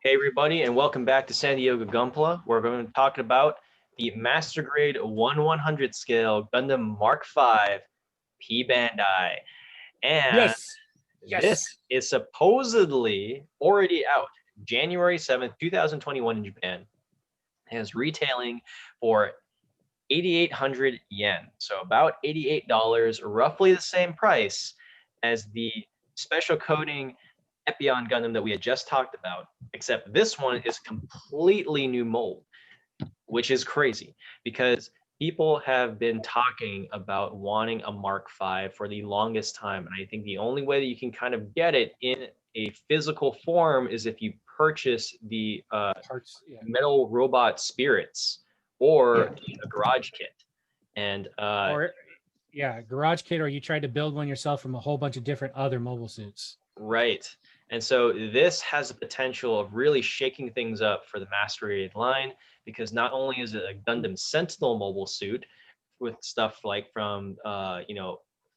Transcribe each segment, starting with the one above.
Hey everybody, and welcome back to San Diego Gunpla. We're going to talk about the Master Grade 1/100 scale Gundam Mark V P Bandai. And Yes. this Yes. is supposedly already out January 7th, 2021 in Japan. And is retailing for 8,800 yen. So about $88, roughly the same price as the special coating Epion Gundam that we had just talked about, except this one is completely new mold, which is crazy because people have been talking about wanting a Mark V for the longest time. And I think the only way that you can kind of get it in a physical form is if you purchase the Parts. Yeah. metal robot spirits or Yeah. a garage kit. And Or yeah, garage kit, or you tried to build one yourself from a whole bunch of different other mobile suits. right. And so this has the potential of really shaking things up for the Master Rated line because not only is it a Gundam Sentinel mobile suit with stuff like from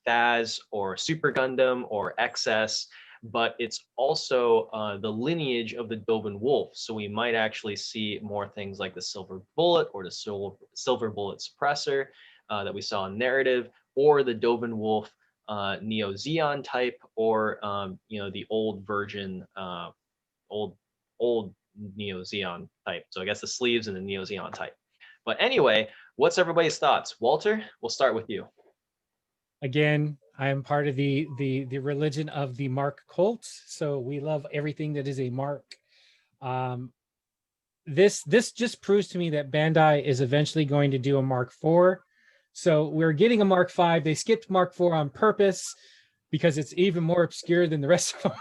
Thaz or Super Gundam or XS, but it's also the lineage of the Dovin Wolf. So we might actually see more things like the Silver Bullet or the Silver Bullet Suppressor that we saw in narrative, or the Dovin Wolf Neo Xeon type, or the old version, old old Neo Xeon type. So I guess the sleeves and the Neo Xeon type. But anyway, what's everybody's thoughts? Walter, we'll start with you. Again, I am part of the religion of the Mark cults, so we love everything that is a Mark. Um, this just proves to me that Bandai is eventually going to do a Mark IV. So we're getting a Mark V. They skipped Mark IV on purpose because it's even more obscure than the rest of them.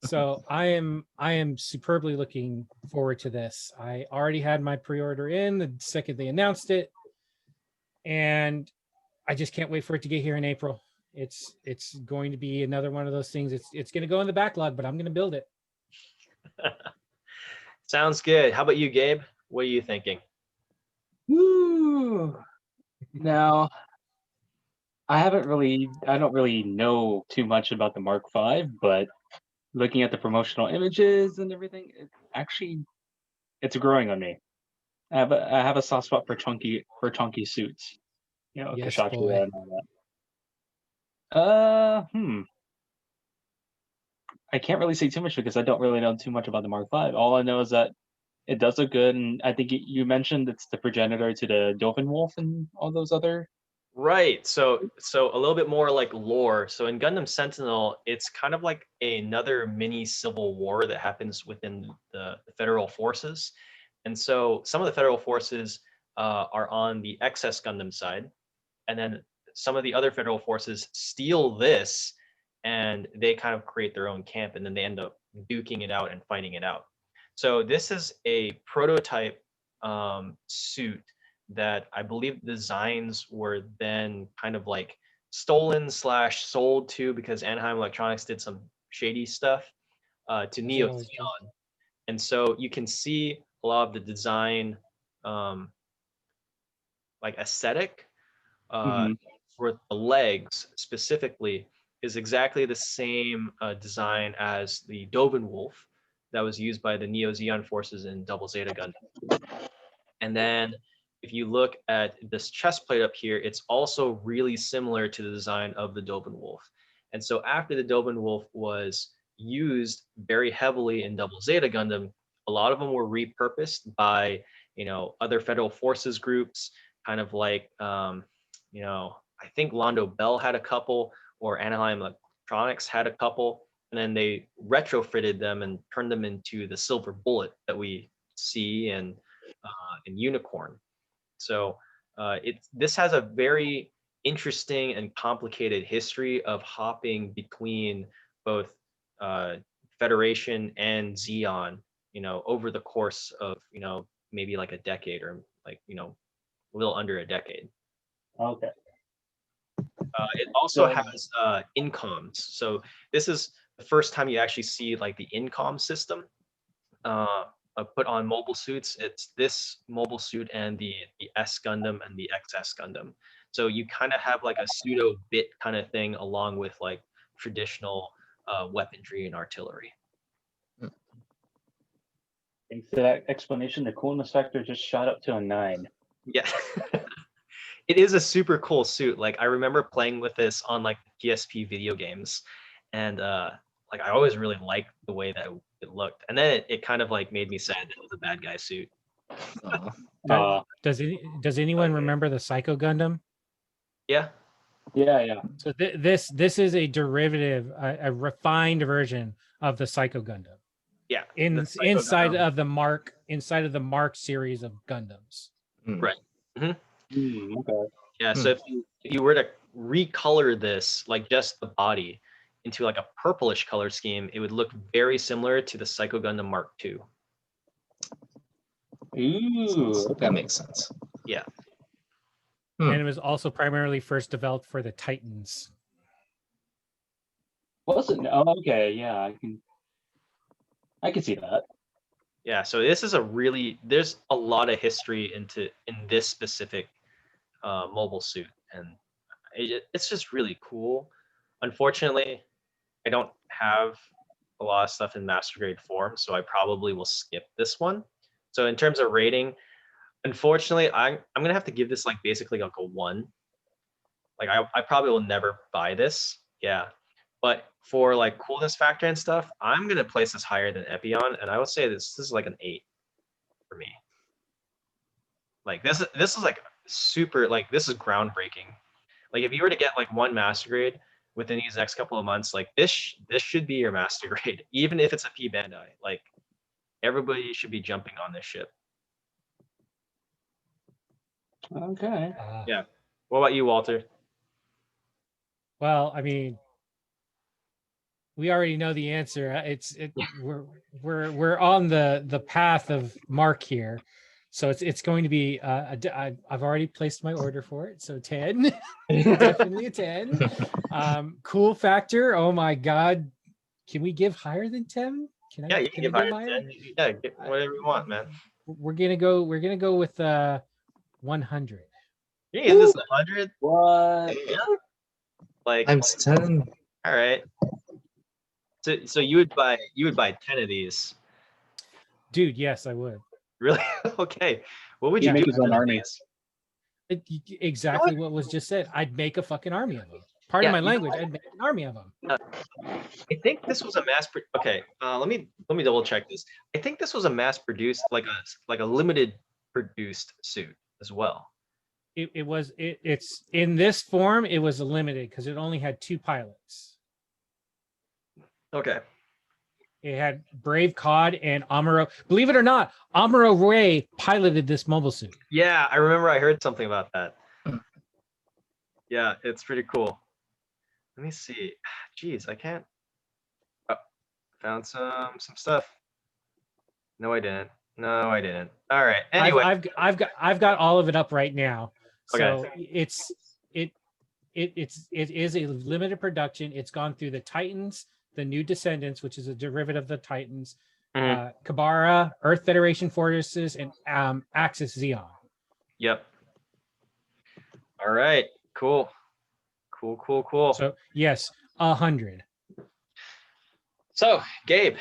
So I am superbly looking forward to this. I already had my pre-order in the second they announced it, and I just can't wait for it to get here in April. It's going to be another one of those things. It's going to go in the backlog, but I'm going to build it. Sounds good. How about you, Gabe? What are you thinking? Woo! Now, I don't really know too much about the Mark V, but looking at the promotional images and everything, it's growing on me. I have a soft spot for chunky suits, Yes, boy. Kashakura and all that. I can't really say too much because I don't really know too much about the Mark V. All I know is that it does look good, and I think you mentioned it's the progenitor to the Dolphin Wolf and all those other. Right. So a little bit more like lore. So in Gundam Sentinel, it's kind of like another mini civil war that happens within the federal forces. And so some of the federal forces are on the excess Gundam side, and then some of the other federal forces steal this, and they kind of create their own camp, and then they end up duking it out and fighting it out. So this is a prototype suit that I believe designs were then kind of like stolen slash sold to, because Anaheim Electronics did some shady stuff, to As they Neo always do. Xeon. And so you can see a lot of the design, um, like aesthetic, uh, Hmm. for the legs specifically, is exactly the same design as the Dovin Wolf that was used by the Neo Xeon forces in Double Zeta Gundam. And then if you look at this chest plate up here, it's also really similar to the design of the Dovin Wolf. And so after the Dovin Wolf was used very heavily in Double Zeta Gundam, a lot of them were repurposed by, other federal forces groups, kind of like, I think Londo Bell had a couple, or Anaheim Electronics had a couple, and then they retrofitted them and turned them into the Silver Bullet that we see in Unicorn. So this has a very interesting and complicated history of hopping between both uh, Federation and Xeon, over the course of maybe like a decade, or like a little under a decade. Okay. It also So, has incoms. So this is the first time you actually see like the incom system put on mobile suits. It's this mobile suit and the S Gundam and the XS Gundam. So you kind of have like a pseudo bit kind of thing along with like traditional weaponry and artillery. Thanks to that explanation, the coolness factor just shot up to a 9. Yeah. It is a super cool suit. Like I remember playing with this on like PSP video games, and like I always really liked the way that it looked. And then it kind of like made me sad that it was a bad guy suit. Uh, Does anyone remember the Psycho Gundam? Yeah. yeah. So this is a derivative, a refined version of the Psycho Gundam. Yeah. Inside of the Mark series of Gundams. Right. Okay. Yeah. So if you were to recolor this, like just the body, into like a purplish color scheme, it would look very similar to the Psycho Gundam Mark II. Ooh, That makes sense. Yeah. And it was also primarily first developed for the Titans. wasn't. Oh, okay. Yeah, I can see that. Yeah, so this is there's a lot of history in this specific mobile suit, and it's just really cool. Unfortunately, I don't have a lot of stuff in master grade form, so I probably will skip this one. So in terms of rating, unfortunately, I'm gonna have to give this like basically like a 1. Like I probably will never buy this. Yeah. But for like coolness factor and stuff, I'm gonna place this higher than Epion, and I would say this is like an 8 for me. Like this is like super, like this is groundbreaking. Like if you were to get like one master grade within these next couple of months, like this should be your master grade, even if it's a P Bandai. Like everybody should be jumping on this ship. Okay. Yeah. What about you, Walter? Well, I mean, we already know the answer. We're on the path of Mark here, so it's going to be. I've already placed my order for it, so 10, definitely a 10. Cool factor. Oh my God, can we give higher than 10? Can I? Yeah, you can can I give give higher. Yeah, get whatever you want, man. We're gonna go with 100. You give this 100? What? Yeah. Like Times 10. all right. So you would buy 10 of these. Dude, yes, I would. Really? Okay. What would He'd you make do his with own 10 of army. these? Exactly what was just said. I'd make a fucking army of them. Pardon Yeah, my you know language. what? I'd make an army of them. I think this was a okay. Let me double check this. I think this was a mass produced, like a limited produced suit as well. It's in this form. It was limited because it only had 2 pilots. Okay. It had Brave Cod and Amuro. Believe it or not, Amuro Ray piloted this mobile suit. Yeah, I remember I heard something about that. Yeah, it's pretty cool. Let me see. Jeez, I can't. Oh, found some stuff. No, I didn't. No, I didn't. All right. Anyway, I've got all of it up right now. So Okay. it is a limited production. It's gone through the Titans, the New Descendants, which is a derivative of the Titans, Kabara, Earth Federation Forces, and Axis Xeon. Yep. All right. Cool. So yes, 100. So, Gabe,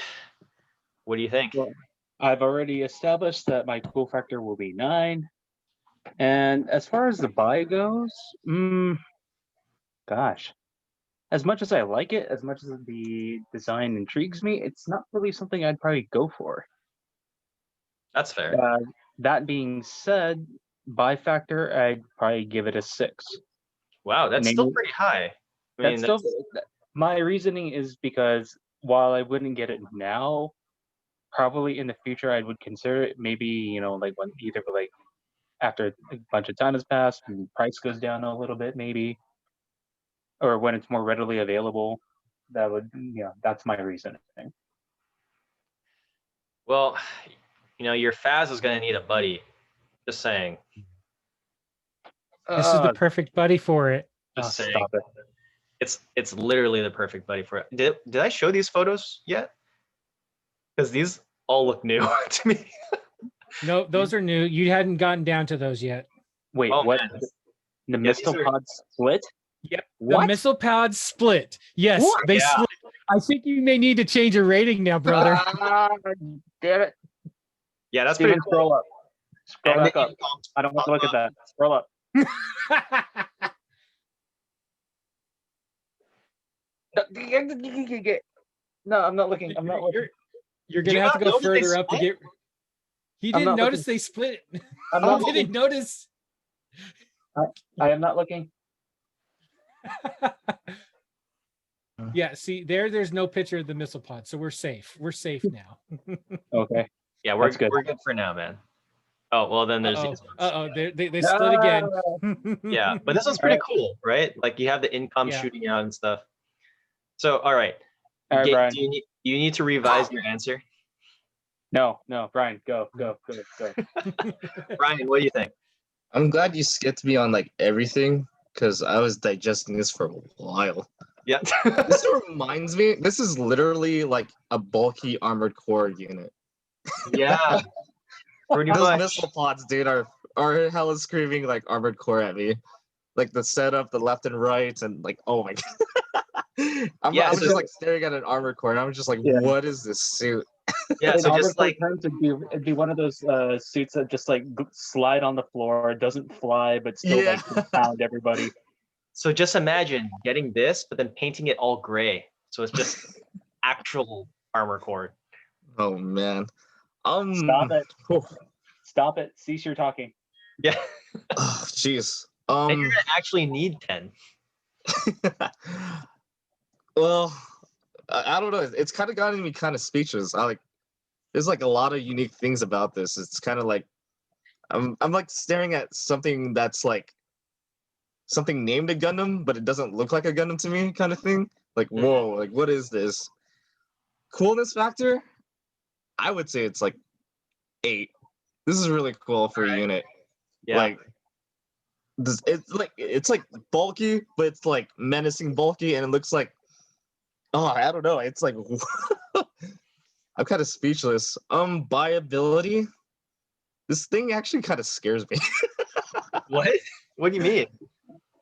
what do you think? Well, I've already established that my cool factor will be 9. And as far as the buy goes, gosh, as much as I like it, as much as the design intrigues me, it's not really something I'd probably go for. That's fair. That being said, buy factor, I'd probably give it a 6. Wow, that's still pretty high. I mean, My reasoning is because while I wouldn't get it now, probably in the future I would consider it. Maybe like when either like after a bunch of time has passed and the price goes down a little bit, maybe, or when it's more readily available. That's my reasoning. well, your Faz is going to need a buddy. Just saying. This is the perfect buddy for it. Just saying. Stop it. It's literally the perfect buddy for it. Did I show these photos yet? Because these all look new to me. No, those are new. You hadn't gotten down to those yet. Wait, Oh, what? man. The Yeah, these missile are- pod split? Yep. What? The missile pods split. Yes, What? they Yeah. split. I think you may need to change your rating now, brother. Ah, damn it. Yeah, that's Steven, pretty cool. scroll up. Scroll And back the up. incomes I don't want to pop look at up. that. Scroll up. No, I'm not looking. I'm not looking. You're Do gonna you have to not go notice they further up to split? get. He I'm didn't not notice looking. they split. I'm He not didn't looking. notice. I am not looking. Yeah, see, there's no picture of the missile pod, so we're safe. We're safe now. Okay. Yeah, That's good. we're good for now, man. Oh well, then there's these ones. They split again. Yeah, but this one's pretty cool, right? Like you have the income Yeah. shooting out and stuff. So, all right, All right, Brian. do you need to revise your answer? No, Brian, go. Brian, what do you think? I'm glad you skipped me on like everything because I was digesting this for a while. Yeah. This reminds me, this is literally like a bulky armored core unit. Yeah. Pretty Those much. missile pods, dude, are hella screaming like armored core at me. Like the setup, the left and right, and like, oh my god. I was so- just like staring at an armored core, and I was just like, Yeah. what is this suit? Yeah, In so armored just core like terms, it'd be one of those suits that just like slide on the floor, doesn't fly, but still Yeah. like can pound everybody. so just imagine getting this, but then painting it all gray. So it's just actual armor core. Oh man. Stop it. whew. Stop it. Cease your talking. Yeah. Oh, jeez. And you're gonna actually need 10. Well, I don't know. It's kind of gotten me kind of speechless. There's like a lot of unique things about this. It's kind of like I'm like staring at something that's like something named a Gundam, but it doesn't look like a Gundam to me, kind of thing. Like, whoa, like what is this? Coolness factor? I would say it's like 8. This is really cool for a unit. Yeah. Like it's like bulky, but it's like menacing bulky, and it looks like I don't know. It's like I'm kind of speechless. By ability, this thing actually kind of scares me. What? What do you mean?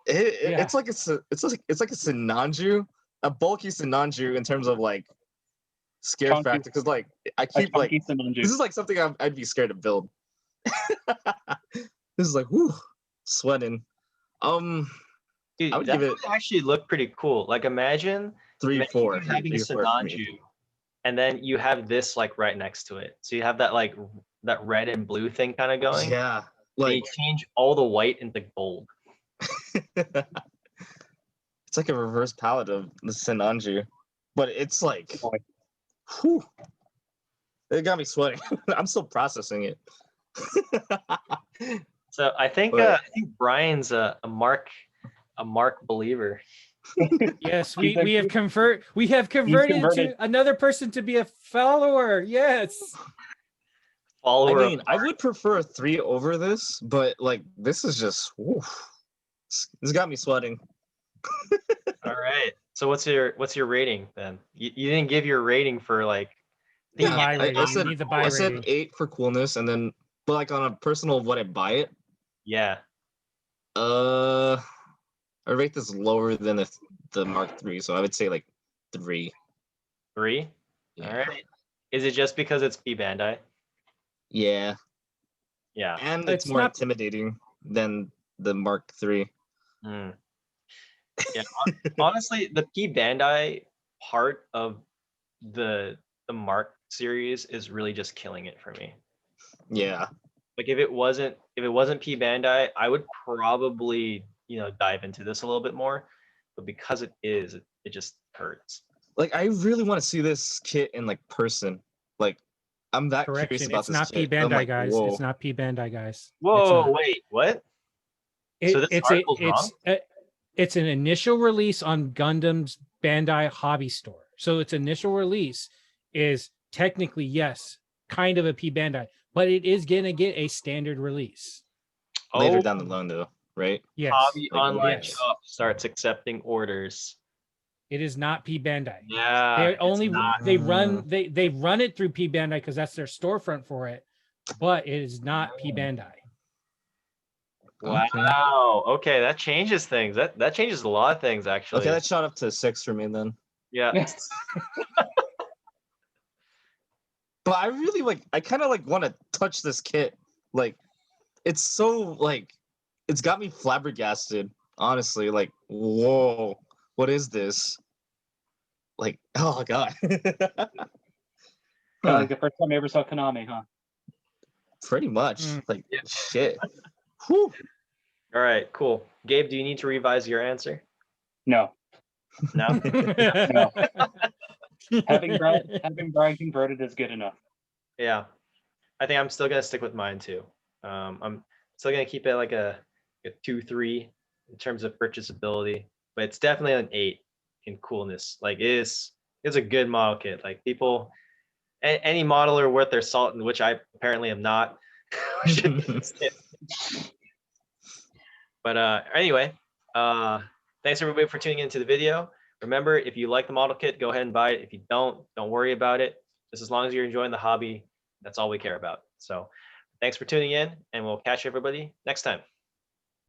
It's like a Sinanju, a bulky Sinanju in terms of like scare Chunky. factor. Because like I A keep like chunky Simonju. this is like something I'd be scared to build. This is like whoo, sweating. Dude, I would that give it would actually look pretty cool. Like imagine 3, 4. having a 3, 4 for me. Sinanju, and then you have this like right next to it. So you have that like that red and blue thing kind of going. Yeah, And like you change all the white into gold. it's like a reverse palette of the Sinanju, but it's like, Boy. whew, it got me sweating. I'm still processing it. So I think But- Brian's a Mark believer. Yes, He's we have converted converted. to another person to be a follower. Yes. I Follower. mean, I would prefer 3 over this, but like this is just, oof, this got me sweating. All right. So what's your rating then? You didn't give your rating for like. The Yeah, buy I rating. You said- need the buy I said rating. 8 for coolness, and then, but like on a personal would I buy it? Yeah. I rate this lower than the Mark III, so I would say like 3. 3. Yeah. All right. Is it just because it's P Bandai? Yeah, Yeah. and It's it's more not- intimidating than the Mark III. Mm. Yeah. Honestly, the P Bandai part of the Mark series is really just killing it for me. Yeah. Like if it wasn't P Bandai, I would probably dive into this a little bit more, but because it is, it just hurts. Like I really want to see this kit in like person. Like I'm that curious Correction. about It's this not P kit. I'm Bandai, like, guys. whoa. It's not P Bandai, guys. Whoa, wait, what? So this it's article's wrong? it's an initial release on Gundam's Bandai hobby store. So its initial release is technically, yes, kind of a P Bandai, but it is gonna get a standard release. Later Oh, down the line though, right? Yes, Hobby Like, Online yes. Shop starts accepting orders. it is not P Bandai. Yeah. They it's only not. they run it through P Bandai because that's their storefront for it, but it is not P Bandai. Wow. Okay, that changes things. That changes a lot of things actually. Okay, that shot up to 6 for me then. Yeah. But I really I kind of like want to touch this kit. Like, it's so like, it's got me flabbergasted. Honestly, like, whoa, what is this? Like, oh god. Like the first time I ever saw Konami, huh? Pretty much. Mm. Like, shit. Whew. All right, cool. Gabe, do you need to revise your answer? No, No. no. having Brian converted is good enough. Yeah, I think I'm still gonna stick with mine too. I'm still gonna keep it like a 2-3 in terms of purchasability, but it's definitely an 8 in coolness. Like it's a good model kit. Like people, any modeler worth their salt, in which I apparently am not. But anyway, thanks everybody for tuning into the video. Remember, if you like the model kit, go ahead and buy it. If you don't worry about it. Just as long as you're enjoying the hobby, that's all we care about. So thanks for tuning in, and we'll catch everybody next time.